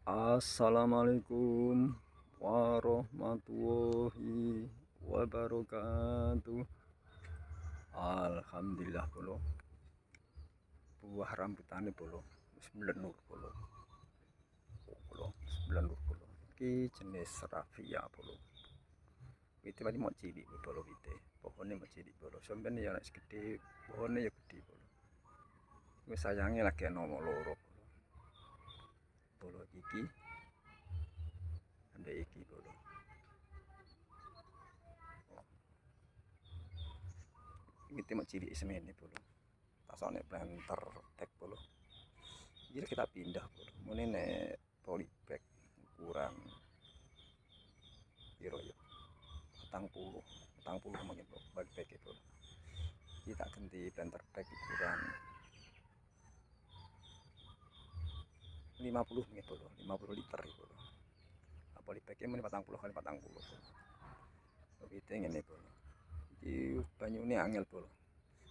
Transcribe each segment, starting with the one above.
Assalamualaikum warahmatullahi wabarakatuh. Alhamdulillah polo. Buah rambutane polo. Wis mlenur polo. Polo mlenur polo. Iki jenis raffia polo. Wite tadi mau cilik polo wite. Pohone mau cilik polo. Sampeyan ya nek gede, pohone ya gede polo. Wis sayange lagi ana loro polo. Polo iki ambek iki polo. Wite mau cilik semene polo. Tasone planter tek polo. Jadi kita pindah polo. Mune nek polybag ukuran piro ya? 40 mungkin polo. Polybag polo. Kita ganti planter bag ukuran 50 mungkin polo. 50 liter polo. Polybagnya muni 40 kali 40 polo. Wite ngene polo. Iki banyune angel polo.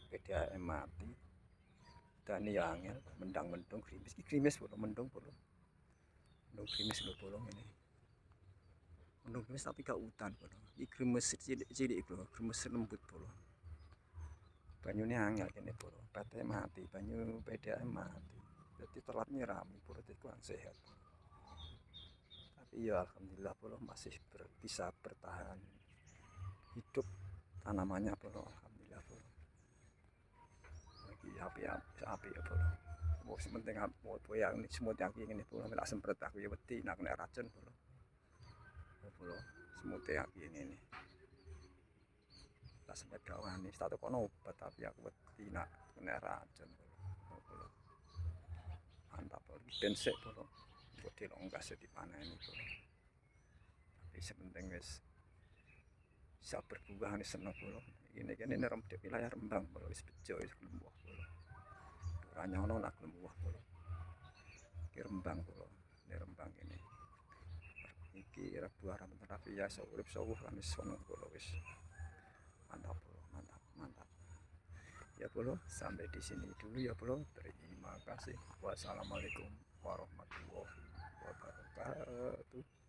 PDAM mati. Dane ya angel, mendang-mendung grimis. Iki grimis polo, mendung polo. Mendung grimis lho polo ngene. Mendung grimis tapi gak udan polo. Iki grimis cilik-cilik polo, grimis lembut polo. Banyune angel kene polo. PDAM mati, banyu PDAM mati. Jadi telat nyirami polo, jadi kurang sehat. Tapi ya alhamdulillah polo masih bisa bertahan hidup tanamannya polo, alhamdulillah polo. Lagi api ya polo. Mau sementing mau yang semut yang ini polo, nggak sempret aku ya beti nak kena racun polo. Polo semut yang ini. Tak sempet kawan ini satu kono obat tapi aku beti nak kena racun polo. Mantap polo, bensek polo. Buat dilonggas di panen ini polo. Tapi sementing wis bisa berbuah ini seneng polo. Ini kan ini wilayah Rembang polo, wis bejo wis kelembuh polo. Ranyono nak kelembuh polo. Iki Rembang polo, ini Rembang ini. Iki buah rambut raffia urip sawuh kan wis seneng polo wis. Mantap polo, mantap. Ya polo, sampai di sini dulu ya polo. Terima kasih. Wassalamualaikum warahmatullahi wabarakatuh.